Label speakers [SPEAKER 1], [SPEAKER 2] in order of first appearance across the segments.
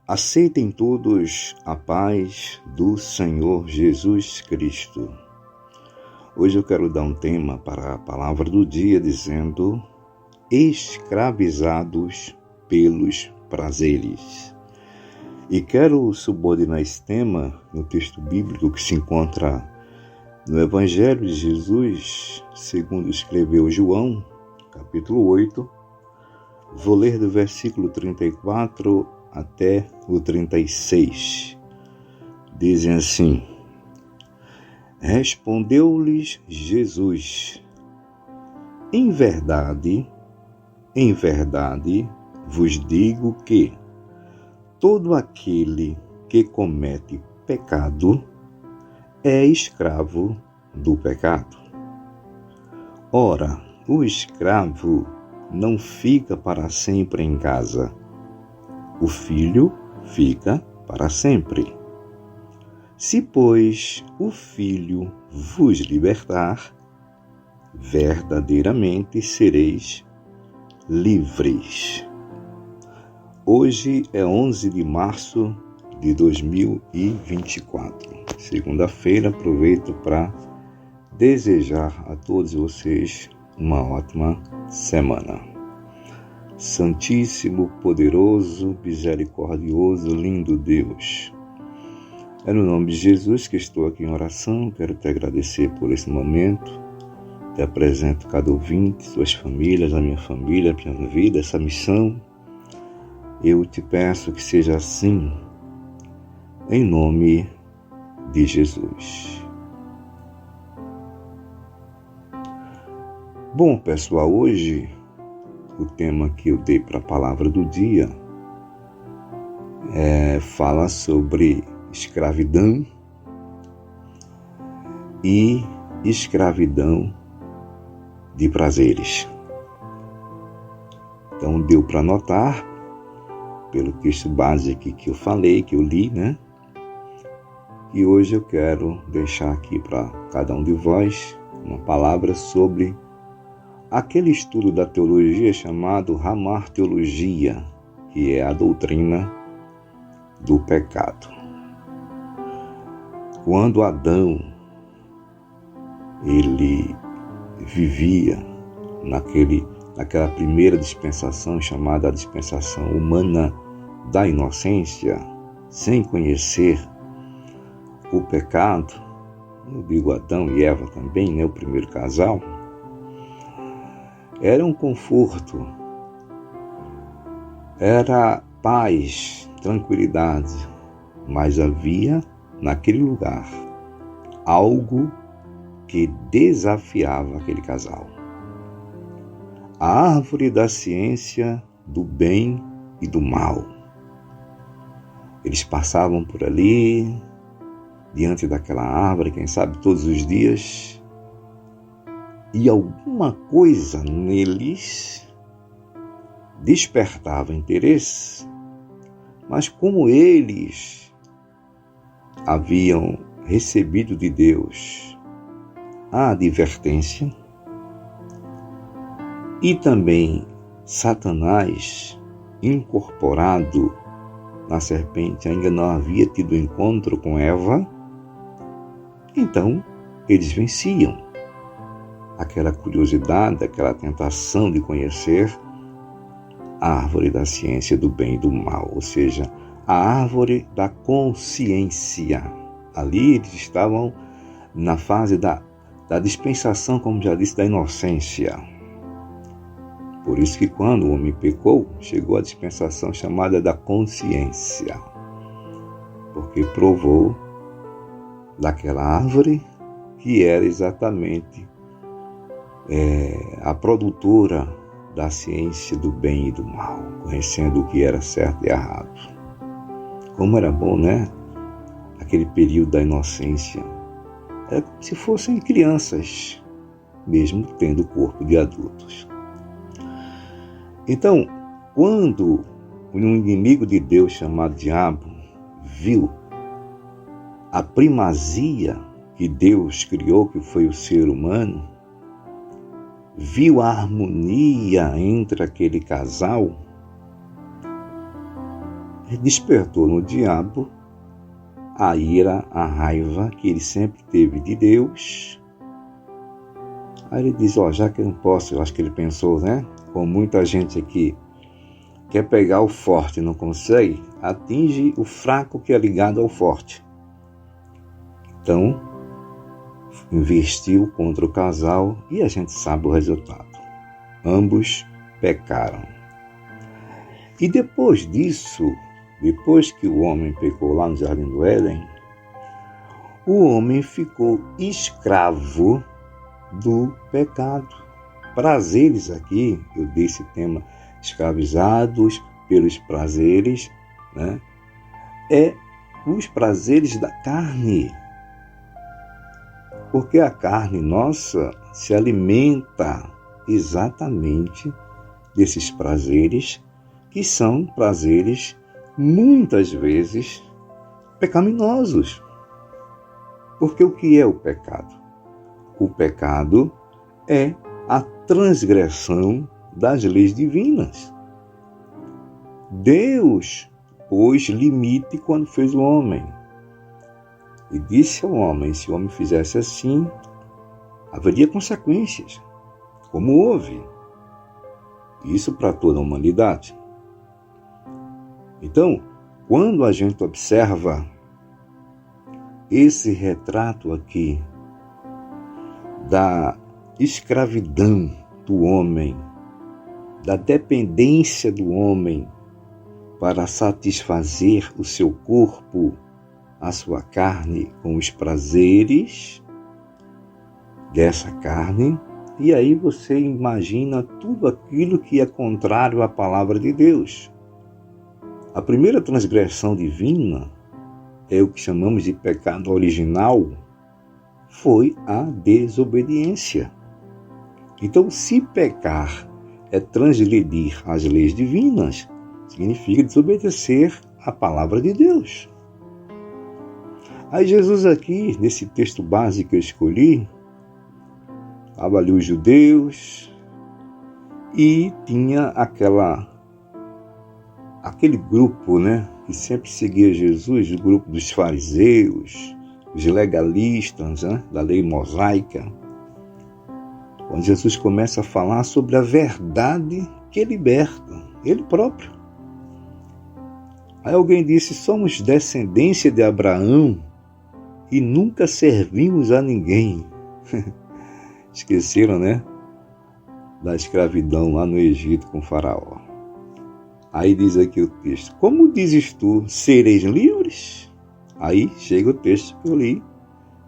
[SPEAKER 1] Aceitem todos a paz do Senhor Jesus Cristo. Hoje eu quero dar um tema para a palavra do dia dizendo: escravizados pelos prazeres. E quero subordinar esse tema no texto bíblico que se encontra no Evangelho de Jesus, segundo escreveu João, capítulo 8. Vou ler do versículo 34 até o 36. Dizem assim: Respondeu-lhes Jesus: em verdade vos digo que todo aquele que comete pecado é escravo do pecado. Ora, o escravo não fica para sempre em casa, o filho fica para sempre. Se, pois, o filho vos libertar, verdadeiramente sereis livres. Hoje é 11 de março de 2024. Segunda-feira, aproveito para desejar a todos vocês uma ótima semana. Santíssimo, poderoso, misericordioso, lindo Deus, é no nome de Jesus que estou aqui em oração. Quero te agradecer por esse momento. Te apresento cada ouvinte, suas famílias, a minha família, a minha vida, essa missão. Eu te peço que seja assim, em nome de Jesus. Bom, pessoal, hoje o tema que eu dei para a palavra do dia fala sobre escravidão e escravidão de prazeres. Então deu para notar, pelo texto base aqui que eu falei, que eu li, né? E hoje eu quero deixar aqui para cada um de vós uma palavra sobre aquele estudo da teologia chamado hamartiologia, que é a doutrina do pecado. Quando Adão ele vivia naquela primeira dispensação chamada a dispensação humana da inocência, sem conhecer o pecado, eu digo Adão e Eva também, né, o primeiro casal, era um conforto, era paz, tranquilidade, mas havia naquele lugar algo que desafiava aquele casal. A árvore da ciência do bem e do mal. Eles passavam por ali, diante daquela árvore, quem sabe todos os dias, e alguma coisa neles despertava interesse, mas como eles haviam recebido de Deus a advertência, e também Satanás, incorporado na serpente, ainda não havia tido encontro com Eva, então eles venciam aquela curiosidade, aquela tentação de conhecer a árvore da ciência do bem e do mal, ou seja, a árvore da consciência. Ali eles estavam na fase da dispensação, como já disse, da inocência. Por isso que quando o homem pecou, chegou a dispensação chamada da consciência, porque provou daquela árvore que era exatamente a produtora da ciência do bem e do mal, conhecendo o que era certo e errado. Como era bom, né? Aquele período da inocência. Era como se fossem crianças, mesmo tendo o corpo de adultos. Então, quando um inimigo de Deus chamado diabo viu a primazia que Deus criou, que foi o ser humano, viu a harmonia entre aquele casal, despertou no diabo a ira, a raiva que ele sempre teve de Deus. Aí ele diz, já que eu não posso, eu acho que ele pensou, né? Como muita gente aqui quer pegar o forte e não consegue, atinge o fraco que é ligado ao forte. Então, investiu contra o casal e a gente sabe o resultado. Ambos pecaram. E depois disso, depois que o homem pecou lá no Jardim do Éden, o homem ficou escravo do pecado. Prazeres aqui, eu dei esse tema, escravizados pelos prazeres, né? É os prazeres da carne. Porque a carne nossa se alimenta exatamente desses prazeres, que são prazeres muitas vezes pecaminosos. Porque o que é o pecado? O pecado é a transgressão das leis divinas. Deus pôs limite quando fez o homem. E disse ao homem, se o homem fizesse assim, haveria consequências, como houve. Isso para toda a humanidade. Então, quando a gente observa esse retrato aqui da escravidão do homem, da dependência do homem para satisfazer o seu corpo, a sua carne, com os prazeres dessa carne, e aí você imagina tudo aquilo que é contrário à palavra de Deus. A primeira transgressão divina é o que chamamos de pecado original, foi a desobediência. Então, se pecar é transgredir as leis divinas, significa desobedecer a palavra de Deus. Aí Jesus aqui, nesse texto básico que eu escolhi, estava ali os judeus e tinha aquele grupo, né, que sempre seguia Jesus, o grupo dos fariseus, os legalistas, né, da lei mosaica. Quando Jesus começa a falar sobre a verdade que liberta, ele próprio. Aí alguém disse, somos descendência de Abraão e nunca servimos a ninguém. Esqueceram, né? Da escravidão lá no Egito com Faraó. Aí diz aqui o texto, como dizes tu, sereis livres? Aí chega o texto que eu li.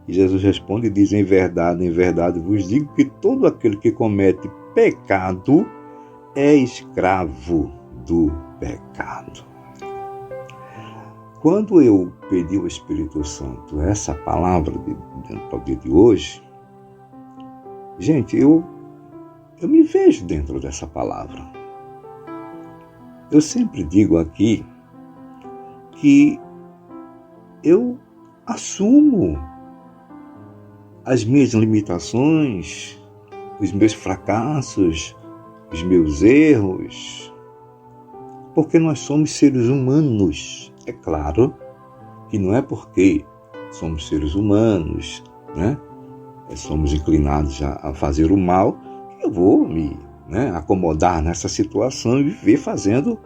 [SPEAKER 1] E Jesus responde e diz, em verdade vos digo que todo aquele que comete pecado é escravo do pecado. Quando eu pedi ao Espírito Santo essa palavra para o dia de hoje, gente, eu me vejo dentro dessa palavra. Eu sempre digo aqui que eu assumo as minhas limitações, os meus fracassos, os meus erros, porque nós somos seres humanos. É claro que não é porque somos seres humanos, né? Somos inclinados a fazer o mal, que eu vou me acomodar nessa situação e viver fazendo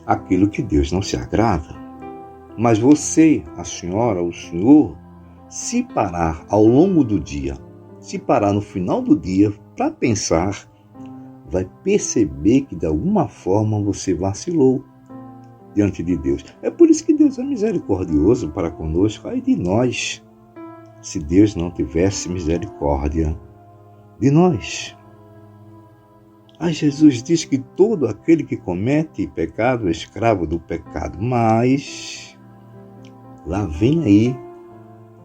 [SPEAKER 1] aquilo que Deus não se agrada. Mas você, a senhora, o senhor, se parar ao longo do dia, se parar no final do dia para pensar, vai perceber que de alguma forma você vacilou diante de Deus. É por isso que Deus é misericordioso para conosco. Ai de nós, se Deus não tivesse misericórdia de nós. Aí Jesus diz que todo aquele que comete pecado é escravo do pecado. Mas lá vem aí,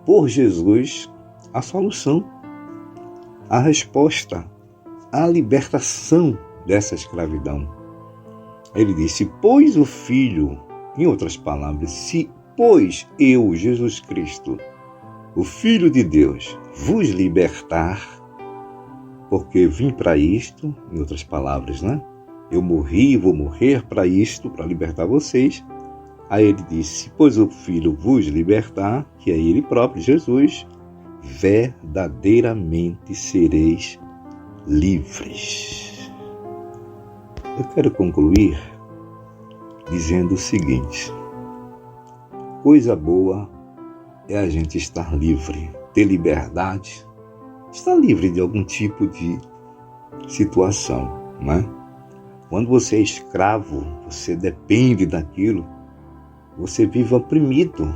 [SPEAKER 1] por Jesus, a solução, a resposta, a libertação dessa escravidão. Ele disse, pois o Filho, em outras palavras, se pois eu, Jesus Cristo, o Filho de Deus, vos libertar, porque vim para isto, em outras palavras, né? eu morri e vou morrer para isto, para libertar vocês. Aí ele disse, pois o Filho vos libertar, que é ele próprio, Jesus, verdadeiramente sereis livres. Eu quero concluir dizendo o seguinte, coisa boa é a gente estar livre, ter liberdade, estar livre de algum tipo de situação, não é? Quando você é escravo, você depende daquilo, você vive oprimido.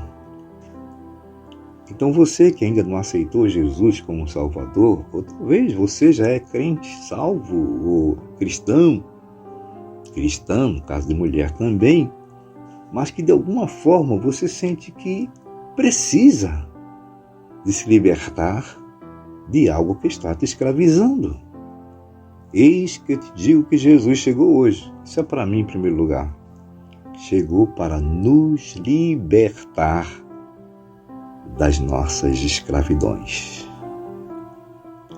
[SPEAKER 1] Então você que ainda não aceitou Jesus como Salvador, ou talvez você já é crente, salvo, ou cristã, no caso de mulher também, mas que de alguma forma você sente que precisa de se libertar de algo que está te escravizando. Eis que eu te digo que Jesus chegou hoje. Isso é para mim em primeiro lugar. Chegou para nos libertar das nossas escravidões.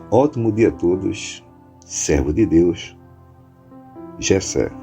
[SPEAKER 1] Ótimo dia a todos. Servo de Deus, Gessé.